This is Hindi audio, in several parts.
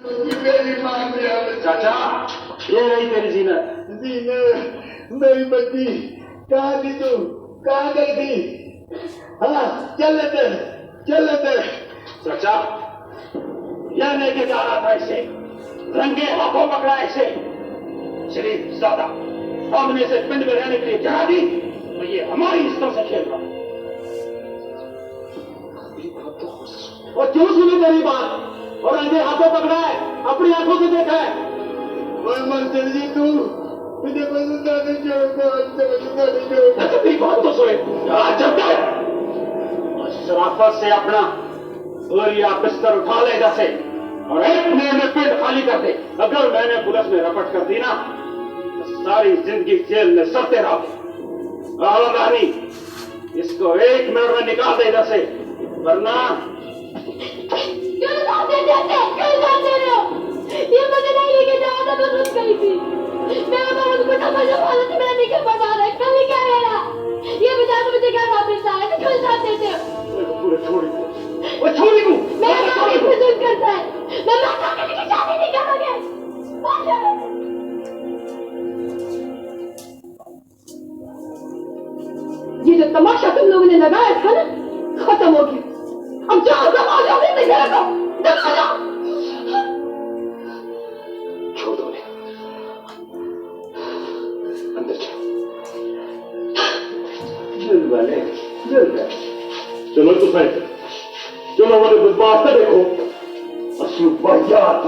मेरी माँ चाचा, ये रही तेरी जीनत। जीनत मेरी बच्ची, कहाँ थी तू? कहाँ गई थी? हाँ, चल लेते। चाचा, यह लेके जा रहा था इसे, रंगे हाथों पकड़ा इसे। शरीफ ज्यादा हमने इसे पिंड में रहने के लिए जगह दी, तो ये हमारी हिस्सों से खेल रहा। और क्यों सुनी तेरी बात? और रंगे हाथों पकड़ा है, अपनी आंखों से देखा है। मंदिर जी तू मुझे बदलता नहीं छोड़ता, तेरी बात तो सुने। जब तक शराफत से अपना बोरिया बिस्तर उठा ले जैसे, और एक मिनट में पेट खाली कर दे। अगर मैंने पुलिस में रपट कर दी ना, तो सारी जिंदगी जेल में सड़ते रहो। और रानी, इसको एक मिनट में निकाल दे जैसे, वरना क्यों निकाल दे रहे हो? ये मुझे नहीं लेके जाया था, तो रुक गई थी। मेरा बाबा को समझ हालत में नहीं कर पा रहा है। कभी क्या मेरा ये बेचारा मुझे क्या वापस आया? तो क्यों साथ देते हो? पूरे छोड़ी को मेरा बाप इतना जुल्म करता है। मैं माता के लिए शादी नहीं करोगे। ये जो तमाशा तुम लोगों ने लगाया था ना, खत्म हो गया। अब जाओ दबा जाओ, नहीं मेरा को दबा जाओ। छोड़ दो उन्हें, अंदर चलो। चलो तो सही, चलो वो बदमाश से देखो, असली वाहियात।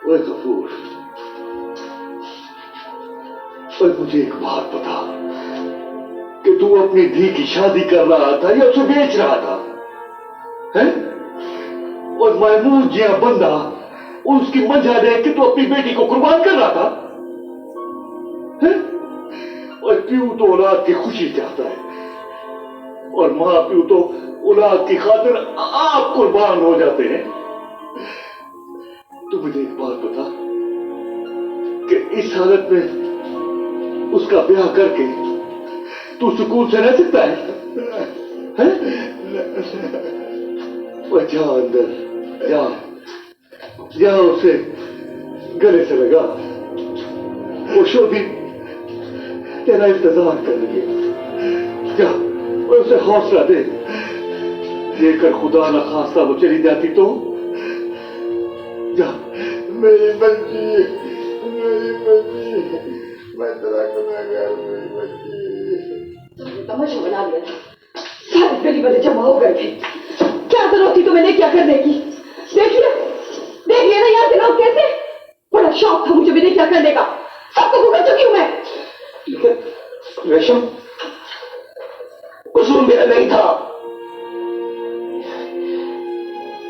ओए गफूर, और मुझे एक बात बता कि तू अपनी धी की शादी कर रहा था या उसे बेच रहा था? हैं? और महमूद जिया बंदा उसकी मंजा देख के तू अपनी बेटी को कुर्बान कर रहा था? हैं? और प्यू तो औलाद की खुशी चाहता है, और मां प्यू तो औलाद की खातिर आप कुर्बान हो जाते हैं। तू मुझे एक बात बता कि इस हालत में उसका ब्याह करके तू सुकून से रह सकता है? हैं? जा अंदर, जा उसे गले से लगा। वो शोभी तेरा इंतजार कर रही है। जा और उसे हौसला दे। लेकर खुदा न खास्ता वो चली जाती तो जा। मेरी बच्ची, मैं तेरा गुनहगार, मेरी बच्ची। तुमने तमाशा बना लिया था, सारे गली वाले जमा हो गए थे। क्या जरूरत थी तुम्हें क्या करने की? देख लिया ना यहाँ के लोग कैसे? बड़ा शौक था मुझे भी क्या करने का, सबको भूल चुकी हूँ मैं। लेकिन रेशम, कसूर मेरा नहीं था।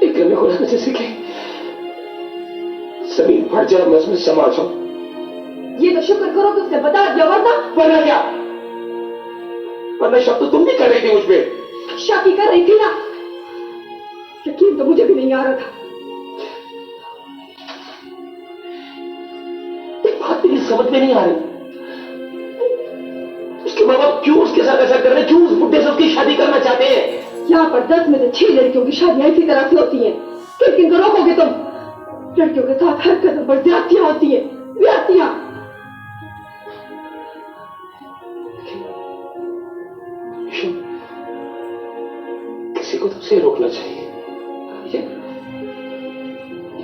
एक मैं खुदा से सीखे, जमीन फट जाए मैं उसमें समा जाऊं। ये तो शुक्र करो कि उसने बता दिया, वरना क्या? वरना शक तो तुम भी कर रही थी मुझ पे। शक ही कर रही थी ना, यकीन तो मुझे भी नहीं आ रहा था। एक बात मेरी समझ में नहीं आ रही, उसके माँ बाप क्यों उसके साथ ऐसा कर रहे हैं? क्यों उस बुढ़े से उसकी शादी करना चाहते हैं? यहाँ पर 10 में से 6 लड़कियों की शादियां इसी तरह से होती हैं। किन को रोकोगे तुम? लड़कियों के साथ हर कदम पर ज्यादतियां होती हैं, ज्यादतियां। किसी को तुमसे रोकना चाहिए, ये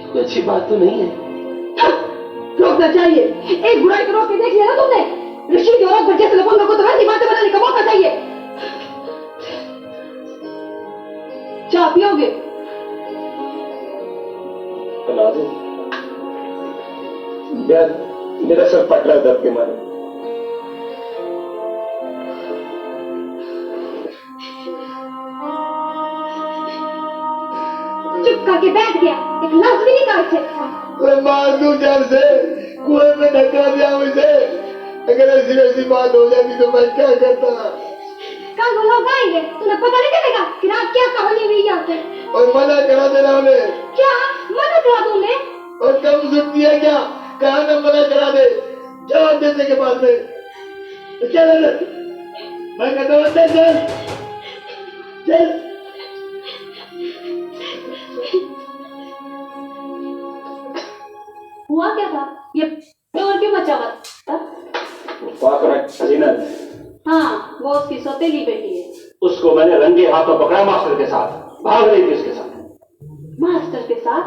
कोई अच्छी बात तो नहीं है। रोकना चाहिए? एक बुराई को रोक के देख लिया ना तुमने? रशीद औरत बच्चे से लफंगों को तो वैसी बातें बनाने का मौका चाहिए। चाय पियोगे? बना दो। यार मेरा सर फट रहा है दर्द के मारे। चुप करके बैठ गया, एक लफ्ज भी नहीं कहा इसे। मैं मार दूं जब से, कुएं में धक्का दिया मुझे। अगर ऐसी वैसी बात हो जाती तो मैं क्या करता? कल वो लोग आएंगे, तुम्हें पता नहीं चलेगा कि रात क्या कहानी हुई यहाँ से। और मना करा देना उन्हें। क्या मना करा दूं मैं? और कम सुनती है क्या? कहा ना मना करा दे, जवाब देने के बाद में। चल मैं कहता हूँ चल चल चल। हुआ क्या था? ये शोर क्यों मचा हुआ था? जीनत, हाँ, वो उसकी सौतेली बेटी है। उसको मैंने रंगे हाथों पकड़ा मास्टर के साथ, भाग रही थी उसके साथ। मास्टर के साथ?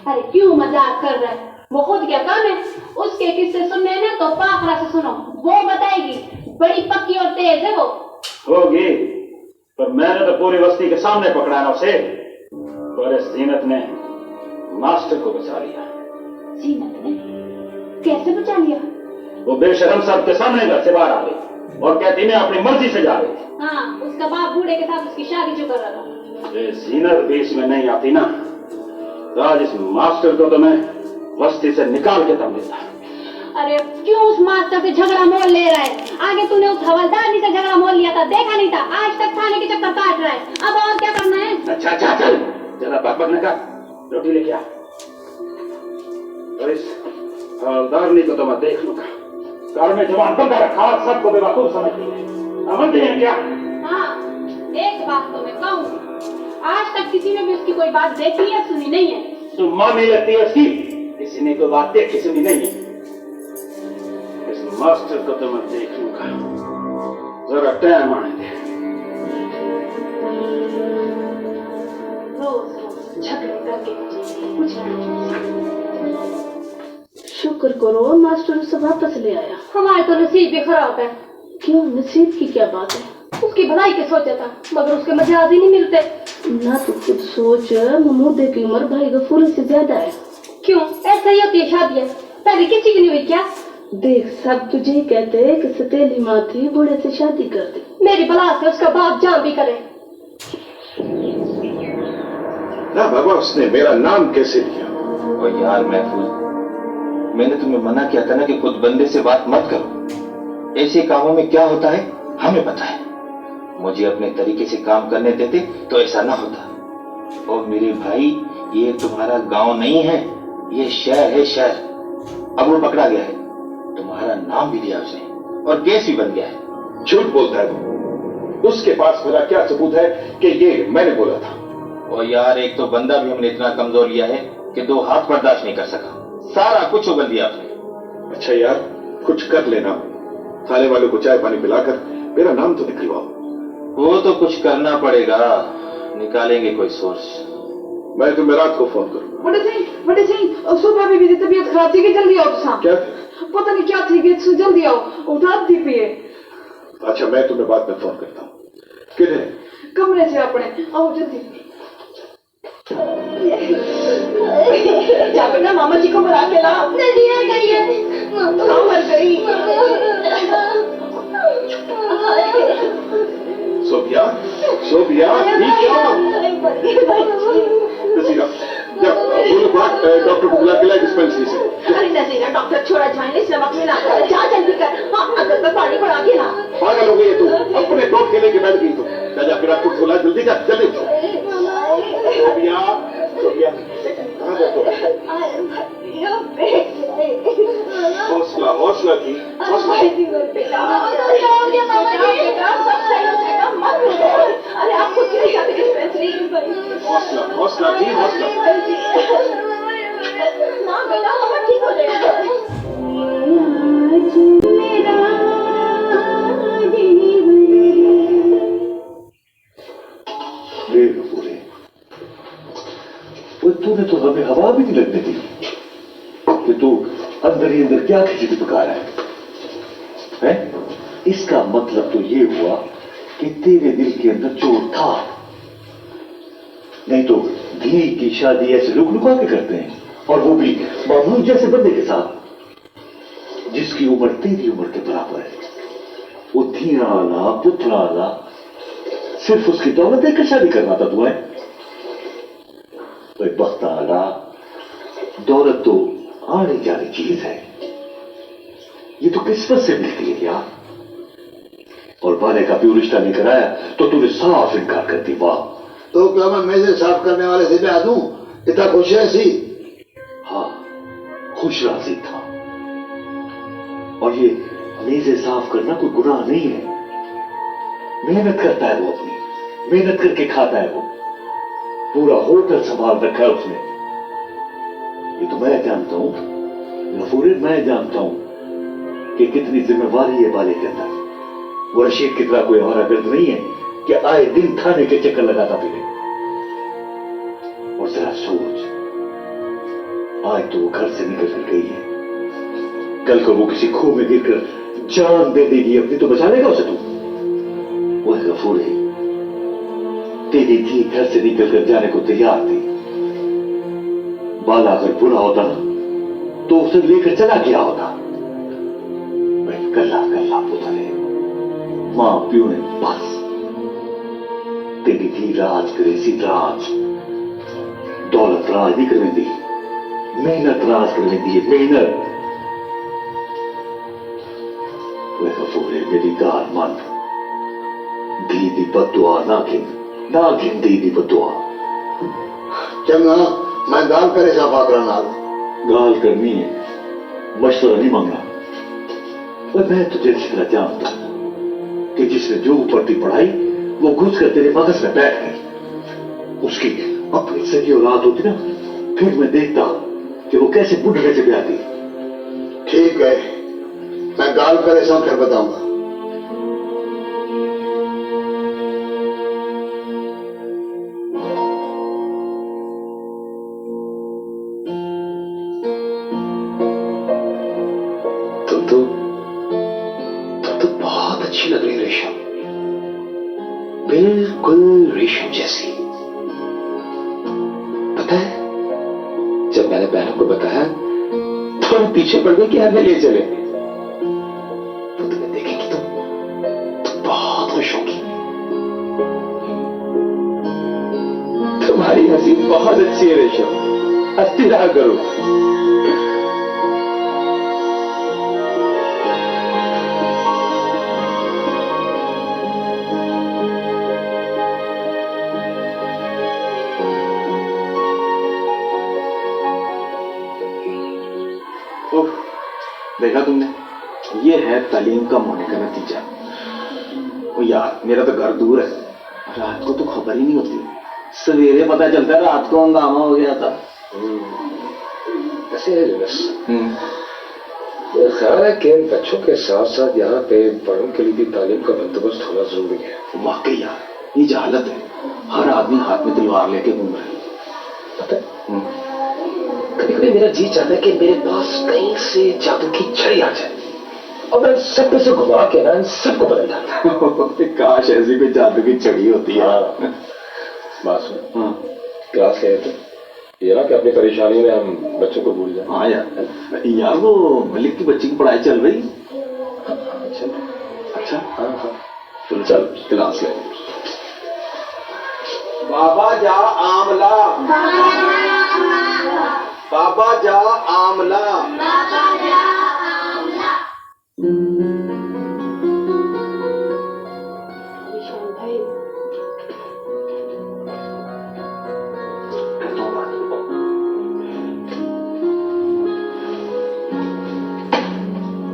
अरे क्यों मजाक कर रहा है? वो खुद क्या काम है? उसके किस्से सुनने हैं ना तो पाखरा से सुनो, वो बताएगी। बड़ी पक्की और तेज है वो। होगी, पर मैंने तो पूरी बस्ती के सामने पकड़ा ना उसे। पर इस जीनत ने मास्टर को बचा लिया। जीनत ने कैसे बचा लिया? वो बेशरम सबके सामने घर से बाहर आ गई और कहती मैं अपनी मर्जी से जा रही थी। हाँ, उसका बाप बूढ़े के साथ उसकी शादी जो कर रहा था। ये जीनत बीच में नहीं आती ना, तो आज इस मास्टर को तो मैं बस्ती से निकाल के दम देता। अरे क्यों उस मास्टर से झगड़ा मोल ले रहा है? आगे तूने उस हवलदार से झगड़ा मोल लिया था, देखा नहीं था? आज तक थाने के चक्कर काट रहा है। अब और क्या करना है? अच्छा अच्छा चल, जरा बकबक न कर, रोटी लेके आ। और इस हवलदारनी को तो मैं देख लूंगा। घर में जवान बंदा रखा, सबको बेवकूफ समझती है। समझते हैं क्या? हाँ, एक बात तो मैं कहूँ, आज तक किसी ने भी उसकी कोई बात देखी या सुनी नहीं है। तुम मां नहीं लगती है उसकी, किसी ने कोई बात देखी सुनी नहीं है। इस मास्टर को तो मैं देख लूंगा, जरा टाइम आने दे। रोज रोज झगड़े करके कुछ नहीं। शुक्र करो मास्टर उसे वापस ले आया। हमारे तो नसीब भी खराब है। क्यों, नसीब की क्या बात है? उसकी भलाई के सोचा था, मगर उसके मजाज ही नहीं मिलते। ना तू खुद सोच, महमूदे की उम्र भाई गफूर से ज्यादा है। क्यों, ऐसा ही होती है शादियां? पहले किसी की नहीं हुई क्या? देख, सब तुझे ही कहते हैं कि सतेली माँ थी, बूढ़े से शादी कर दी। मेरी बला से उसका बाप जान भी करे। ना बाबा, उसने मेरा नाम कैसे लिया? और यार महफूज, मैंने तुम्हें मना किया था ना कि खुद बंदे से बात मत करो। ऐसे कामों में क्या होता है हमें पता है। मुझे अपने तरीके से काम करने देते तो ऐसा ना होता। और मेरे भाई, ये तुम्हारा गांव नहीं है, ये शहर है, शहर। अब वो पकड़ा गया है, तुम्हारा नाम भी दिया उसने और केस भी बन गया है। झूठ बोलता है वो। उसके पास मेरा क्या सबूत है कि ये मैंने बोला था? और यार, एक तो बंदा भी हमने इतना कमजोर लिया है कि 2 हाथ बर्दाश्त नहीं कर सका। सारा कुछ उगल दिया आपने। अच्छा यार, कुछ कर लेना। थाने वालों को चाय पानी पिलाकर मेरा नाम तो निकलवाओ। वो तो कुछ करना पड़ेगा, निकालेंगे कोई सोर्स। मैं तुम्हें रात को फोन करूंगा। बड़े सिंह, सुबह भी मेरी तबीयत खराब थी कि जल्दी आओ। तो क्या? पता नहीं क्या थी कि जल्दी आओ, उठा दी पिए। अच्छा, मैं तुम्हें बाद में फोन करता हूँ। किधर? कमरे से अपने आओ जल्दी। जा बेटा, मामा जी को बुला के ला। नदिया गई है। कहाँ मर गई? सोफिया, सोफिया, ठीक है? नसीरा, जब बोलो बात, डॉक्टर को बुला के लाए डिस्पेंसरी से। अरे नजीरा, डॉक्टर छोड़ा जाए, इस नमक में ना कर। जा जल्दी कर। हाँ, अगर मैं पानी पड़ा के ना। पागल हो गई है तू, अपने टोट के लेके बैठ गई तू। जाके डॉक्टर को बुला, जल्दी जा, जल्दी। सोफिया, सोफिया, कहाँ जाते हो? हौसला, हौसला की, हौसला। अरे आपको क्यों जाते डिस्पेंसरी? हौसला, हौसला की, हौसला। ना बेटा, हम ठीक हो जाएगा। तूने तो हमें हवा भी नहीं लगने दी कि तू अंदर ही अंदर क्या खिचड़ी पका रहा है? इसका मतलब तो ये हुआ कि तेरे दिल के अंदर चोर था। नहीं तो धी की शादी ऐसे लुक लुका के करते हैं, और वो भी महमूद जैसे बंदे के साथ जिसकी उम्र तेरी उम्र के बराबर है। वो धिया आला, पुत्र आला, सिर्फ उसकी दौलत देकर शादी करना था तुम्हें। तो बख्त आला, दौलत तो आने जाने चीज है, ये तो किस्मत से मिलती है यार। और बाले का भी रिश्ता लेकर आया तो तूने साफ इनकार कर दी। वाह, तो क्या मैं मेजे साफ करने वाले से ब्याह दूं? इतना खुश है सी? हाँ, खुश राजी था। और ये मेजे साफ करना कोई गुनाह नहीं है। मेहनत करता है वो, अपनी मेहनत करके खाता है वो। पूरा होटल संभाल रखा है उसने। ये तो मैं जानता हूं गफूर, मैं जानता हूं कि कितनी जिम्मेवारी है बाले के अंदर। वो रशीद की तरह कोई हमारा गर्द नहीं है कि आए दिन थाने के चक्कर लगाता फिरे। और जरा सोच, आज तो वो घर से निकल कर गई है, कल को वो किसी खूह में गिरकर जान दे देगी अपनी, तो बचा लेगा उसे तू? वो गफूर है, तेरी थी घर से निकल कर जाने को तैयार थी। बाला अगर बुरा होता ना तो उसे लेकर चला गया होता। भाई कल्ला कल्ला पुतले, मां प्यू ने बस तेरी थी राज करे सी राज, दौलत राज नहीं करने दी, मेहनत राज करने दी, मेहनत। वह गफूर है, मेरी गाल मान, दी दी बदुआ ना गिन दी दी बदुआ। चंगा मैं गाल करे साफा करना गाल करनी है, मशवरा नहीं मांगना। और मैं तुझे अच्छी तरह जानता हूं कि जिसने जो ऊपर थी पढ़ाई वो घुस कर तेरे मगज में बैठ गई। उसकी अपनी सगी औलाद होती ना, फिर मैं देखता कि वो कैसे बुढ़े से ब्याह थी। ठीक है, मैं गाल करे सब फिर बताऊंगा। तो बहुत अच्छी लग रही रेशम, बिल्कुल रेशम जैसी। पता है, जब मैंने बहनों को बताया तो हम पीछे पड़ गए कि हमें ले चले। वो तुम्हें देखेंगी तो बहुत खुश होगी। तुम्हारी हंसी बहुत अच्छी है रेशम, हंसती रहा करो। देखा तुमने, ये है तालीम कम होने का नतीजा। ओ यार, मेरा तो घर दूर है, रात को तो खबर ही नहीं होती, सवेरे पता चलता है रात को हंगामा हो गया था। ऐसे है जुलस। मेरा ख्याल है कि इन बच्चों के साथ साथ यहाँ पे बड़ों के लिए भी तालीम का बंदोबस्त होना जरूरी है। वाकई यार, ये जहालत है, हर आदमी हाथ में तलवार लेके घूम रहा है। पता है, कभी कभी मेरा जी चाहता है कि मेरे पास कहीं से जादू की छड़ी आ जाए और मैं सब पे से घुमा के ना इन सबको बदल जाता। काश ऐसी कोई जादू की छड़ी होती है। बात सुन, क्लास ले तो ये ना कि अपनी परेशानी में हम बच्चों को भूल जाए। हाँ यार वो मलिक की बच्ची की पढ़ाई चल रही। अच्छा हाँ चल क्लास ले। बाबा जा आमला, बाबा जा आमला।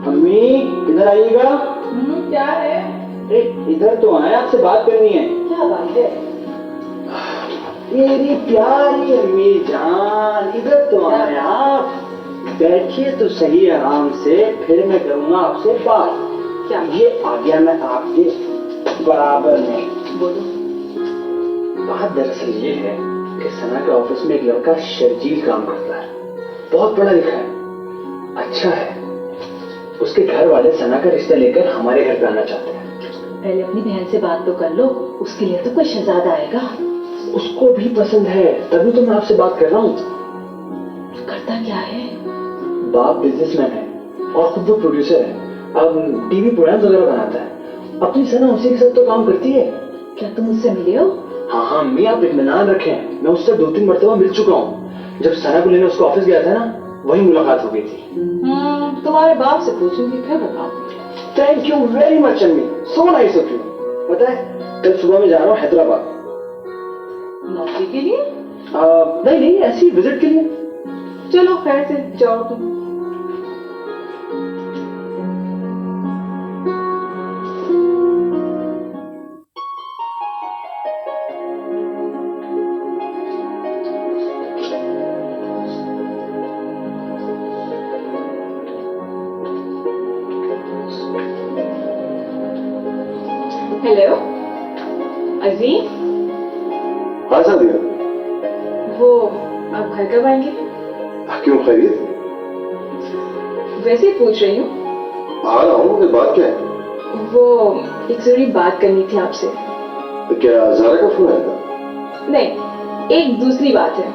अम्मी इधर आइएगा। क्या है? इधर तो आए, आपसे बात करनी है। क्या बात है? मेरी प्यारी अम्मी जान, इधर तो आए आप। बैठिए तो सही आराम से, फिर मैं करूंगा आपसे बात। क्या? ये आ गया मैं आपके बराबर में। बोलो। बात दरअसल ये है कि सना के ऑफिस में एक लड़का शर्जील काम करता है, बहुत पढ़ा लिखा है, अच्छा है। उसके घर वाले सना का रिश्ता लेकर हमारे घर पे आना चाहते हैं। पहले अपनी बहन से बात तो कर लो, उसके लिए तो कोई शहजादा आएगा। उसको भी पसंद है, तभी तो मैं आपसे बात कर रहा हूँ। करता क्या है? बाप बिजनेसमैन है और खुद वो प्रोड्यूसर है, अब टीवी प्रोग्राम्स वगैरह बनाता है। अपनी सना उसी के साथ तो काम करती है। क्या तुम उससे मिले हो? हाँ अम्मी, आप इत्मीनान रखें, मैं उससे 2-3 मरतबा मिल चुका हूँ। जब सना को लेने उसके ऑफिस गया था ना, वही मुलाकात हो गई थी। तुम्हारे बाप से पूछूंगी फिर बताओ। थैंक यू वेरी मच अम्मी, सो नाइस ऑफ यू। पता है, कल सुबह में जा रहा हूँ हैदराबाद। नौकरी के लिए? नहीं, ऐसी विजिट के लिए। चलो खैर से जाओ तुम। हेलो अजीम, हाँ सादिया, वो आप घर कब आएंगे? क्यों खैरियत? वैसे ही पूछ रही हूँ। आ रहा हूँ, मगर बात क्या है? वो एक जरूरी बात करनी थी आपसे। तो क्या ज़ारा का फोन आया था? नहीं, एक दूसरी बात है।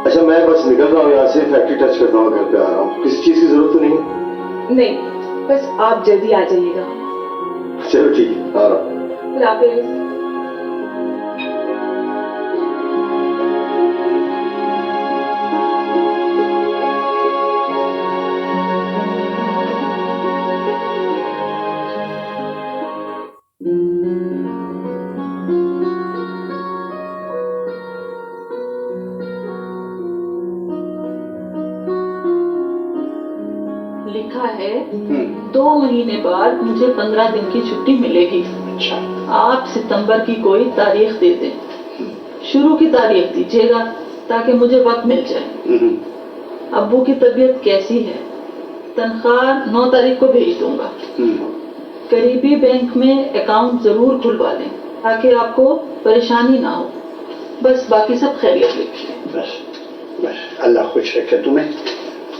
अच्छा, मैं बस निकल रहा हूँ यहाँ से, फैक्ट्री टच करता हूँ, घर पे आ रहा हूँ। किसी चीज की जरूरत तो नहीं है? नहीं, बस आप जल्दी आ जाइएगा। चलो ठीक है, आ रहा हूँ। खुदा हाफिज़। लिखा है 2 महीने बाद मुझे 15 दिन की छुट्टी मिलेगी। अच्छा, आप सितंबर की कोई तारीख दे दें, शुरू की तारीख दीजिएगा ताकि मुझे वक्त मिल जाए। अब्बू की तबीयत कैसी है? तनख्वाह 9 तारीख को भेज दूंगा। करीबी बैंक में अकाउंट जरूर खुलवा लें ताकि आपको परेशानी ना हो। बस बाकी सब खैरियत लिखिए। बस बस अल्लाह खुश रखे तुम्हें।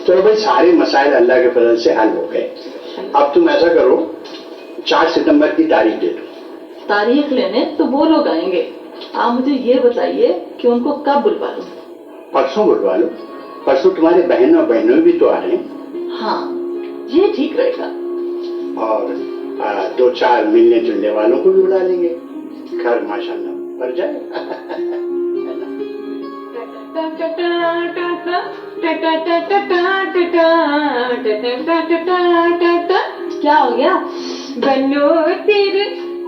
चलो भाई, सारे मसाइल अल्लाह के फजल से हल हो गए। अब तुम ऐसा करो, 4 सितंबर की तारीख दे दो। तारीख लेने तो वो लोग आएंगे, आप मुझे ये बताइए कि उनको कब बुलवा लूं? परसों बुलवा लो। परसों तुम्हारे बहन और बहनों भी तो आ रहे हैं। हाँ, ये ठीक रहेगा। और 2-4 मिलने जुलने वालों को भी बुला लेंगे। घर माशाल्लाह भर जाए। क्या हो गया? बनो तेरे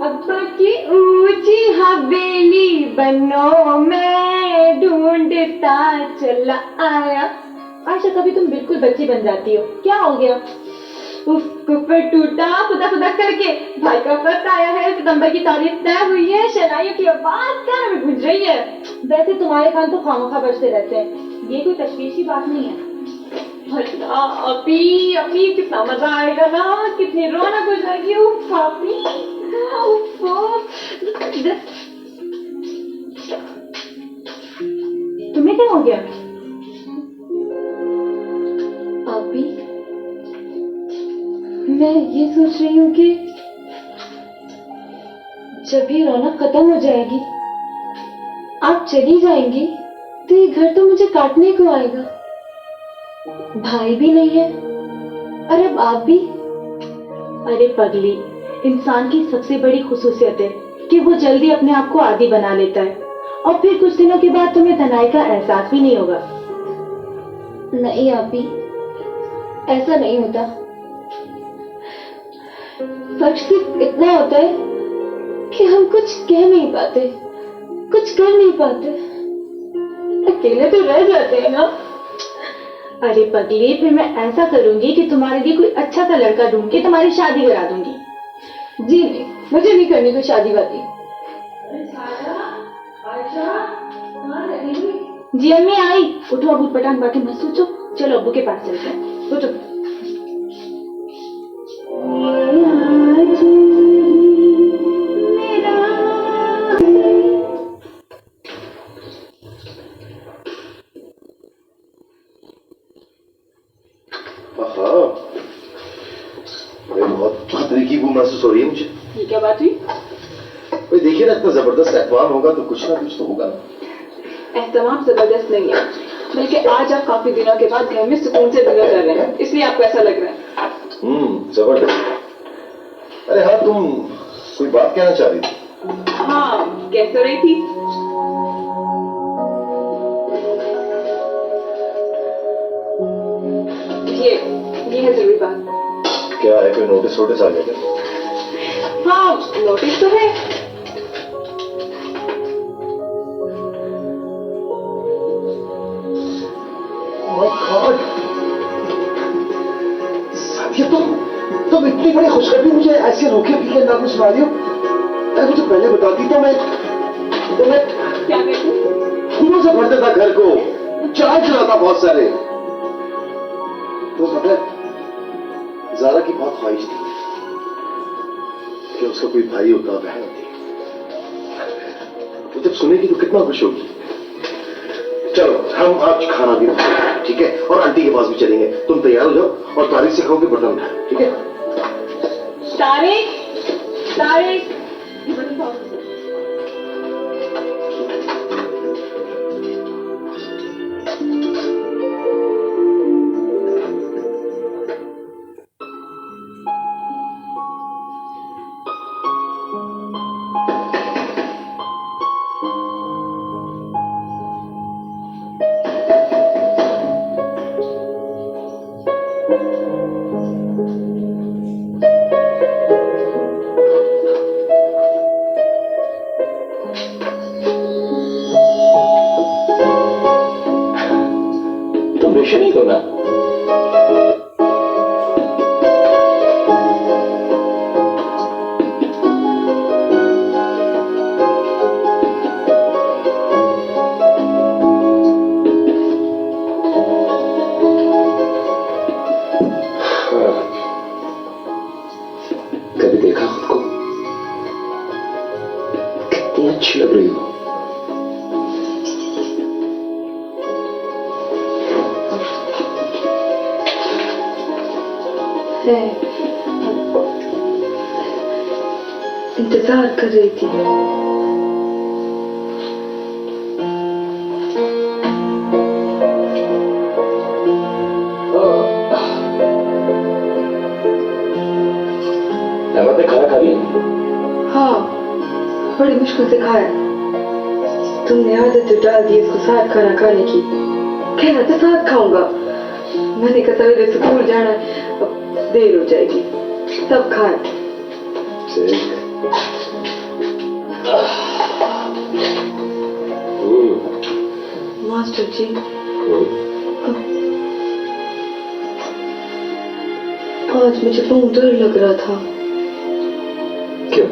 अब्बा की ऊंची हवेली, बनो मैं ढूंढता चला आया। आयशा, कभी तुम बिल्कुल बच्ची बन जाती हो। क्या हो गया? उफ, कुफर टूटा खुदा खुदा करके। भाई का खत आया है, सितंबर की तारीख तय हुई है। शनाइयों की आवाज कान में गूंज रही है। वैसे तुम्हारे कान तो खामोखा बजते रहते हैं, ये कोई तशवीश की बात नहीं है। अल्लाह, अभी अभी कितना मजा आएगा ना, कितनी रौनक हो जाएगी। उफ अभी, उफ, तुम्हें क्या हो गया? अभी मैं ये सोच रही हूँ कि जब ये रौनक खत्म हो जाएगी, आप चली जाएंगी, तो ये घर तो मुझे काटने को आएगा। भाई भी नहीं है, और अब आप भी। अरे पगली, इंसान की सबसे बड़ी खुसूसियत है कि वो जल्दी अपने आप को आदी बना लेता है, और फिर कुछ दिनों के बाद तुम्हें तन्हाई का एहसास भी नहीं होगा। नहीं आपी, ऐसा नहीं होता। फर्क सिर्फ इतना होता है कि हम कुछ कह नहीं पाते, कुछ कर नहीं पाते, अकेले तो रह जाते हैं ना। अरे पगली, फिर मैं ऐसा करूंगी कि तुम्हारे लिए कोई अच्छा सा लड़का ढूंढ के तुम्हारी शादी करा दूंगी। जी नहीं, मुझे नहीं करनी कोई शादी वादी। जी अम्मी आई। उठो, अबू पटांग बातें मत सोचो, चलो अब्बू के पास चलते हैं। उठो। बहुत खतरे की वो महसूस हो रही है मुझे। ये क्या बात हुई? भाई देखिए ना, इतना जबरदस्त एहतमाम होगा तो कुछ ना कुछ तो होगा ना। एहतमाम जबरदस्त नहीं है, बल्कि आज आप काफी दिनों के बाद घर में सुकून से डिनर कर रहे हैं, इसलिए आपको ऐसा लग रहा है। जबरदस्त। अरे हाँ, तुम कोई बात कहना चाह रही थी? हाँ, कह तो रही थी। ये है जरूरी बात। क्या है, कोई नोटिस वोटिस आ गया क्या? हाँ, नोटिस तो है। साथिया, तुम इतनी बड़ी खुशखबरी मुझे ऐसे रोके पीके ना कुछ सुना रही हो? अरे मुझे पहले बताती तो मैं क्या कहती? फूलों से भर देता घर को, चाय चलाता बहुत सारे। तो पता है, ज़ारा की बहुत ख्वाहिश थी कि उसका कोई भाई होता, बहन होती। वो जब सुनेगी तो कितना खुश होगी। चलो हम आज खाना भी खाएंगे, ठीक है? और आंटी के पास भी चलेंगे। तुम तैयार हो जाओ और तारीख से खाओगे बर्तन उठाए, ठीक है? तारिक, तारिक, ये बड़ी बात है। तुम रेशन ही दो ना। कभी देखा खुद को कितनी अच्छी लग रही हो। इंतजार कर रही थी। अहमद ने खाना खा लिया? हाँ, बड़ी मुश्किल से खाया। तुमने आदत जो डाल दी इसको साथ खाना खाने की। कहना तो साथ खाऊंगा, मैंने कहा सवेरे स्कूल जाना है, अब देर हो जाएगी। सब खाए। मास्टर जी, आज मुझे बहुत डर लग रहा था। क्यों?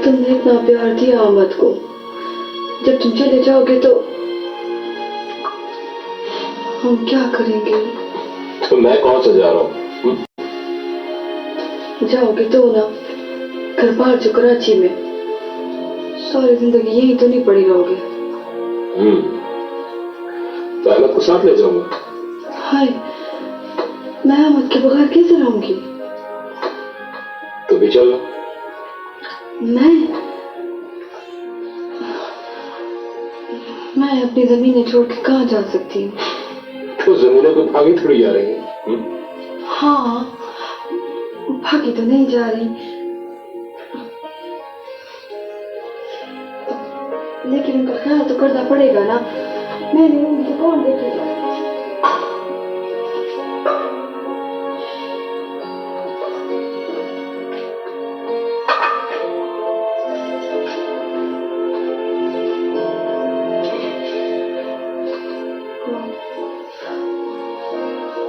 तुमने इतना प्यार दिया अहमद को, जब तुम चले जाओगे तो हम क्या करेंगे? तो मैं कौन सा जा रहा हूँ? जाओगे तो ना, घर बाहर जो कराची में, सारी जिंदगी यहीं तो नहीं पड़ी रहोगे। तो अहमद को साथ ले जाऊंगा। हाय, मैं अहमद के बगैर कैसे रहूंगी? तो भी चलो। मैं अपनी जमीनें छोड़ के कहाँ जा सकती हूँ? तो जमीनों को भागी थोड़ी जा रही है। हाँ, भागी तो नहीं जा रही, लेकिन उनका ख्याल तो करना पड़ेगा ना। मैं नहीं रहूंगी तो कौन देखेगा?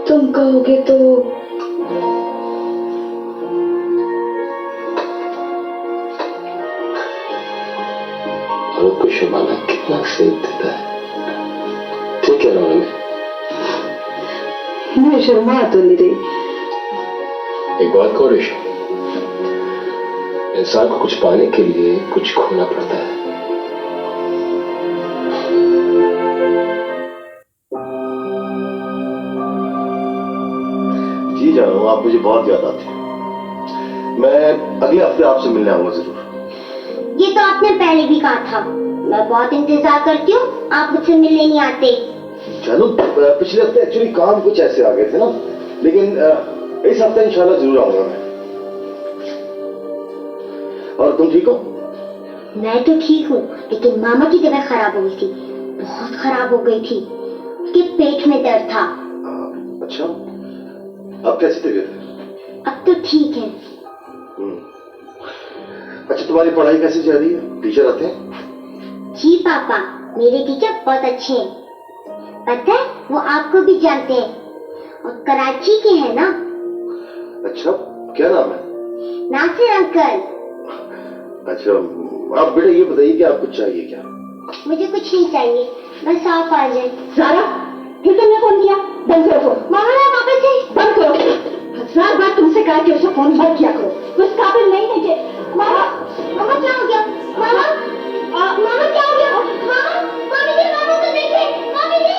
तुम कहोगे तो को शबाना कितना सेब देता है। ठीक है रोहन, मैं शर्मा तो नहीं रही। एक बात कहो रेशम, इंसान को कुछ पाने के लिए कुछ खोना पड़ता है। जी जानू, आप मुझे बहुत याद आते हैं। मैं अगले हफ्ते आपसे मिलने आऊंगा जरूर। ये तो आपने पहले भी कहा था। मैं बहुत इंतजार करती हूँ, आप मुझसे मिलने नहीं आते। जानू, पिछले हफ्ते एक्चुअली काम कुछ ऐसे आ गए थे ना, लेकिन इस हफ्ते इंशाल्लाह जरूर आऊंगा मैं। और तुम ठीक हो? मैं तो ठीक हूँ, लेकिन मामा की तबीयत खराब हो गई थी, बहुत खराब हो गई थी। उसके पेट में दर्द था। अच्छा, अब कैसी तबीयत है? अब तो ठीक है। अच्छा, तुम्हारी पढ़ाई कैसी जा रही है? टीचर आते हैं? जी पापा, मेरे टीचर बहुत अच्छे हैं। पता है, वो आपको भी जानते हैं और कराची के हैं ना। अच्छा, क्या नाम है? नासिर अंकल। अच्छा, आप बेटा ये बताइए कि आपको चाहिए क्या? मुझे कुछ नहीं चाहिए, बस आप आ जाए। सारा, फिर तुमने फोन किया? बंद करो फोन। मामा, वापस से बंद करो। हजार बार तुमसे कहा कि उसे फोन मत किया करो, उस काबिल नहीं है कि। मामा, मामा क्या हो गया? मामा, मामा क्या हो गया? मामा, मामी जी, मामा को देखिए, मामी जी।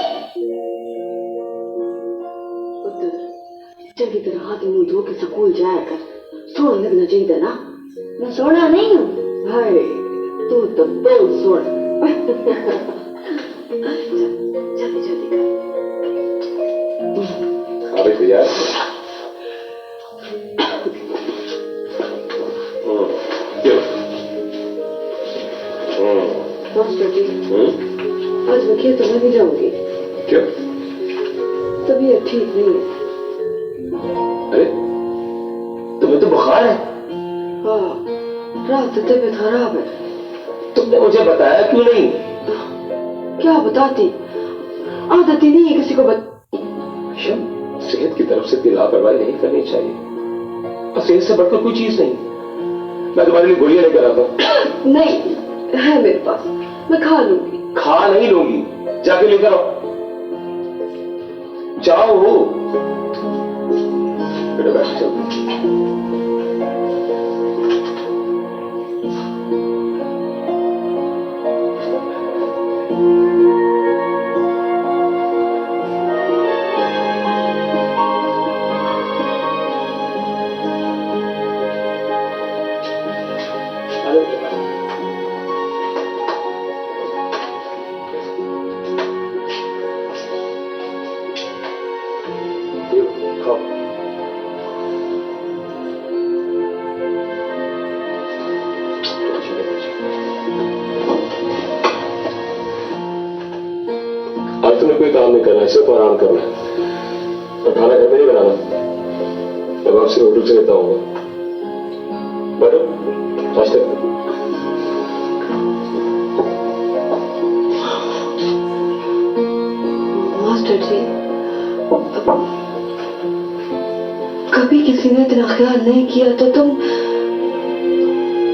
चंगी तरह हाथ मुंह धो के स्कूल जाया कर, सोने लगना चाहिए ना। मैं सोना नहीं हूँ भाई, तू तो बहुत सोना। जल्दी जल्दी कर। अबे तैयार? मास्टर जी, आज मैं खेतों में नहीं जाऊंगी। क्यों? तबीयत ठीक नहीं है। अरे तुम्हें तो बुखार है। हाँ, रात से तबीयत खराब है। तुमने मुझे बताया क्यों नहीं? क्या बताती, आदत ही नहीं है किसी को सेहत की तरफ से इतनी लापरवाही नहीं करनी चाहिए, और सेहत से बढ़कर कोई चीज नहीं। मैं तुम्हारे लिए गोलियां लेकर आता हूं। नहीं है मेरे पास, मैं खा लूंगी। खा नहीं लूंगी, जाके लेकर आओ। जाओ बेटा, बैठ चल। आज तुम्हें कोई काम नहीं करना है, सिर्फ आराम करना है। और खाना घर में नहीं बनाना, मैं आपसे होटल से लेता हूँ। बैठो, नाश्ते करो। मास्टर जी, कभी किसी ने इतना ख्याल नहीं किया तो तुम।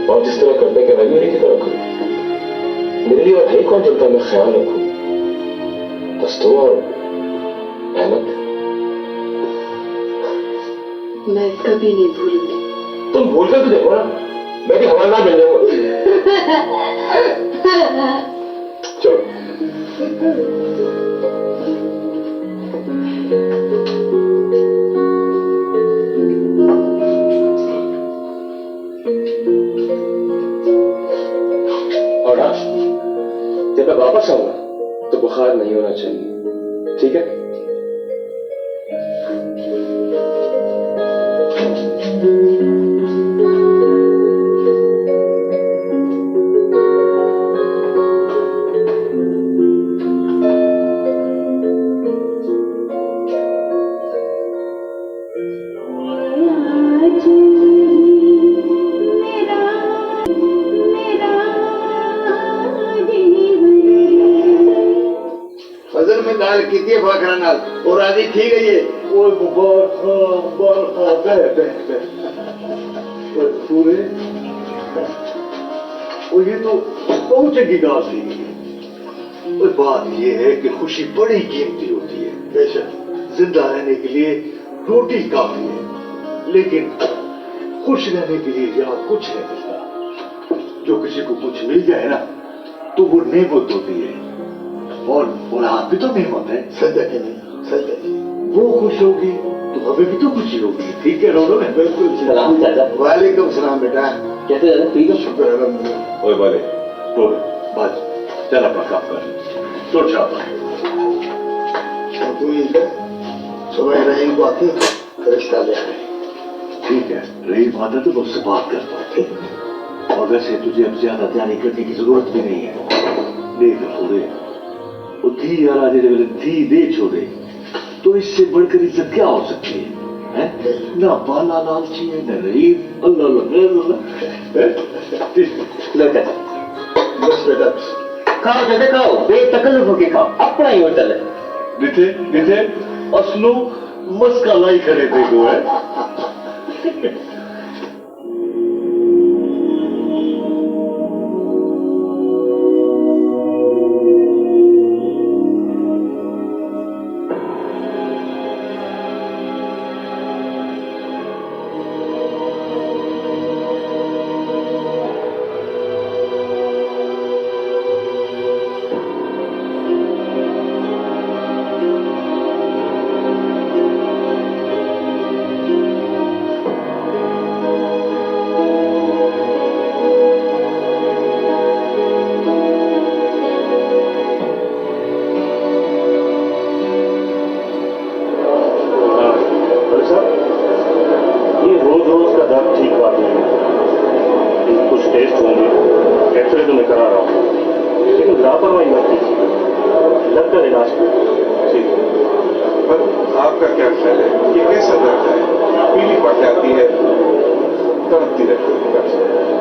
और जिस तरह करते हैं कि मैं भी उन्हीं की तरह करूं। मेरे लिए और है कौन जनता मैं ख्याल रखूं? दस्तों और अहमद। मैं कभी नहीं भूलूंगी। तुम भूल कर तो देखो ना, मैं भी हवालदार बन जाऊंगा। चलो। और हाँ, जब मैं वापस आऊंगा तो बुखार नहीं होना चाहिए, ठीक है? फजल में दाल की थी फाखरा नाल और आदि थी गई है। ओए बरखा बे पूरे। और ये तो बहुत चंगी गाल थी। और बात ये है कि खुशी बड़ी कीमती होती है। बेशक जिंदा रहने के लिए रोटी काफी है, लेकिन खुश रहने के लिए यहाँ कुछ नहीं मिलता। जो किसी को कुछ मिल जाए ना, तो वो नेमत होती है। और आप भी तो नेमत है। सदक है नहीं, सदक। वो खुश होगी तो हमें भी तो खुशी होगी। ठीक है रोनो में। बिल्कुल सलाम चाचा। वालेकुम सलाम बेटा। कैसे दादा? ठीक हो? शुक्र अल्हम्दुलिल्लाह। ओए वाले तो बस चल अपना काम कर, तो शाबाश। तू इधर सुबह रहीम को आती रिश्ता ले आए। ठीक है, रही बात है तो मुझसे बात करता हूँ। और वैसे तुझे अब ज्यादा तैयारी करने की जरूरत भी नहीं है। देख छोड़े वो धी यार आज धी दे छोड़े, तो इससे बढ़कर इज्जत क्या हो सकती है? ना बाला लालची है, न रहीम। अल्लाह बस बेटा खाओ चाचा, खाओ, बेतकल्लुफ होके खाओ, अपना ही होटल है। निथे असलो मस्का लाई करे थे को है। आज ठीक है, पर आपका क्या ख्याल है ये कैसा दर्द है? पीली पड़ जाती है, तड़पती रहती है।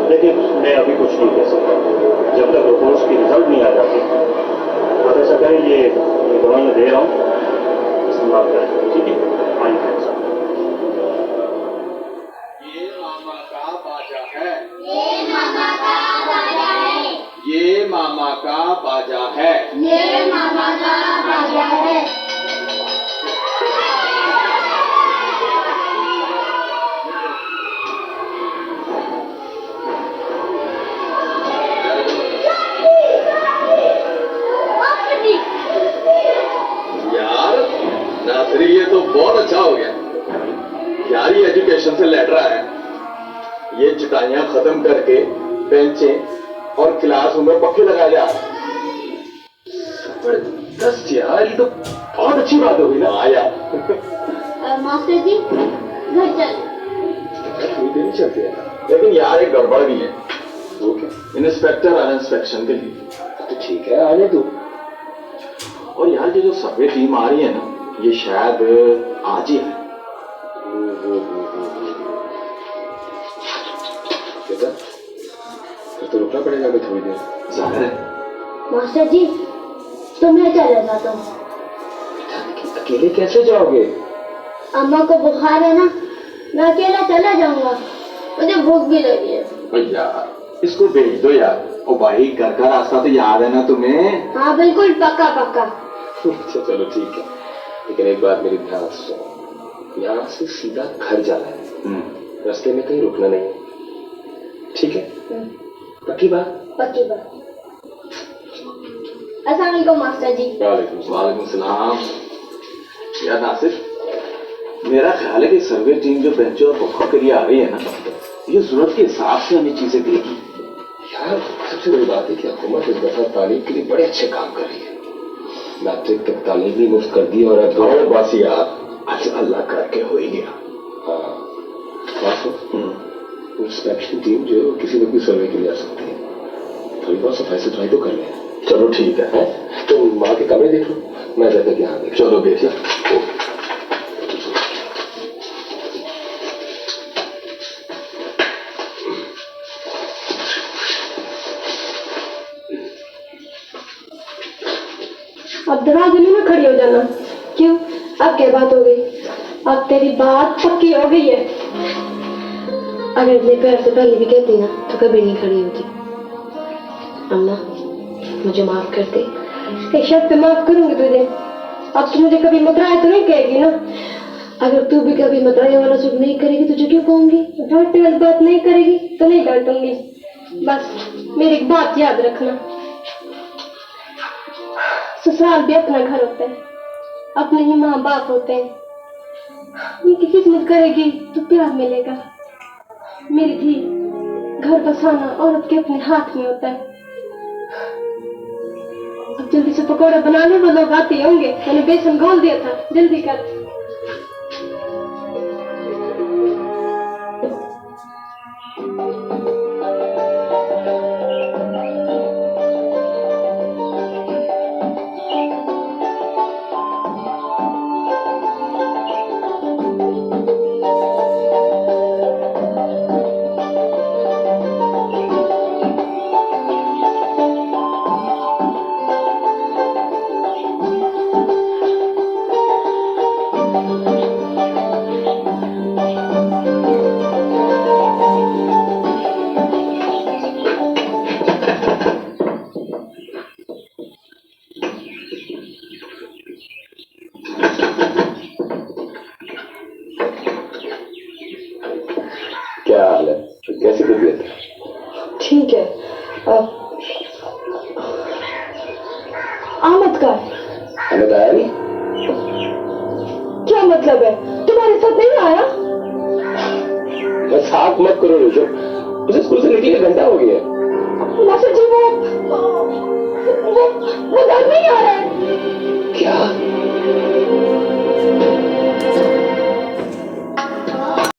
देखिए, मैं अभी कुछ नहीं कह सकता जब तक रिपोर्ट्स की रिजल्ट नहीं आ जाती। आप ऐसा करें, ये दवाइयाँ दे रहा हूँ, इस्तेमाल करें, ठीक है? आइए साहब। ये मामा का बाजा है, ये मामा का बाजा है, ये मामा का बाजा है। ये मामा का बाजा है। यार नासरी, ये तो बहुत अच्छा हो गया यार। ये एजुकेशन से लेटर आया, ये चटाइयां खत्म करके बेंचें और क्लासरूम में पक्के लगाए जा रहे हैं। जबरदस्त यार, ये तो बहुत अच्छी बात हो गई ना। हाँ यार। मास्टर जी, घर चल। कोई देर नहीं चलती है, लेकिन यार एक गड़बड़ भी है। वो क्या? इंस्पेक्टर आया इंस्पेक्शन के लिए। तो ठीक है, आने दो। और यार ये जो सर्वे टीम आ रही है ना, ये शायद आज ही है। तो रुकना पड़ेगा अभी थोड़ी देर। जाहिर है। मास्टर जी, तो मैं चला जाता हूँ। अकेले कैसे जाओगे? अम्मा को बुखार है ना, मैं अकेला चला जाऊंगा। मुझे भूख भी लगी है। यार इसको भेज दो यार। ओ भाई, घर का रास्ता तो याद है ना तुम्हें? हाँ बिल्कुल, पक्का पक्का। अच्छा चलो ठीक है, लेकिन एक बात मेरी ध्यान से सुनो, यहाँ से सीधा घर जाना है, रास्ते में कहीं रुकना नहीं है, ठीक है? पक्की बात? पक्की बात। अस्सलाम वालेकुम मास्टर जी। वालेकुम सलाम। यार नासिर, मेरा ख्याल है कि सर्वे टीम जो बेंचों और पक्कों के लिए आ रही है ना, ये जरूरत के हिसाब से हमें चीजें देगी। यार सबसे बड़ी बात है कि हुकूमत इस दफा तालीम के लिए बड़े अच्छे काम कर रही है। मैट्रिक तक तालीम भी मुफ्त कर दी और अब बस यार आज अल्लाह करके हो ही गया। हाँ इंस्पेक्शन टीम जो किसी वक्त भी सर्वे के लिए आ सकती है, थोड़ी बहुत सफाई सुथराई तो कर ले। चलो ठीक है, तुम माँ के कमरे देख लो, मैं जाकर यहाँ देख। चलो बेटा। अब दरवाजे में खड़ी हो जाना। क्यों, अब क्या बात हो गई? अब तेरी बात पक्की हो गई है। अगर इतने प्यार से पहले भी कहती ना तो कभी नहीं खड़ी होती। अम्मा, मुझे माफ कर दे। एक शर्त पे माफ करूंगी तुझे। अब तू मुझे कभी मतराए तो नहीं कहेगी ना? अगर तू भी कभी मतराए वाला सुख नहीं करेगी तुझे क्यों कहूंगी? डांटने वाली बात नहीं करेगी तो नहीं डांटूंगी। बस मेरी एक बात याद रखना, ससुराल भी अपना घर होता है, अपने ही माँ बाप होते हैं। उनकी खिदमत करेगी तो प्यार मिलेगा। मेरी धी, घर बसाना औरत के अपने हाथ में होता है। अब जल्दी से पकौड़े बना ले, वो लोग आते होंगे। मैंने बेसन घोल दिया था, जल्दी कर। क्या हाल है? कैसी तबीयत है? ठीक है। आमद का हमें आया नहीं? क्या मतलब है? तुम्हारे साथ नहीं आया? मजाक मत करो रुजो, उसे स्कूल से निकले घंटा हो गया। मास्टर जी, वो घर नहीं आ रहा है। क्या?